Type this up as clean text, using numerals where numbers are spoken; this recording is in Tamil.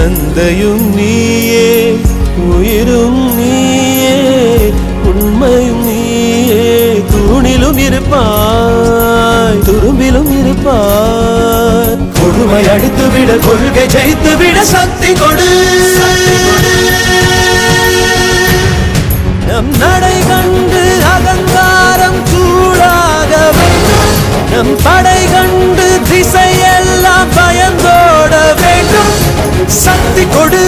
தந்தையும் நீயே உயிரும் நீயே உண்மையும் நீயே தூணிலும் இருப்பாய் துரும்பிலும் இருப்பாய் கொடுமை அடித்துவிட கொள்கை ஜெயித்துவிட சக்தி கொடு நம் நடை கண்டு அகங்காரம் சூடாக வேண்டும் நம் படை கண்டு திசையெல்லாம் பயந்தோட வேண்டும் சக்தி கொடு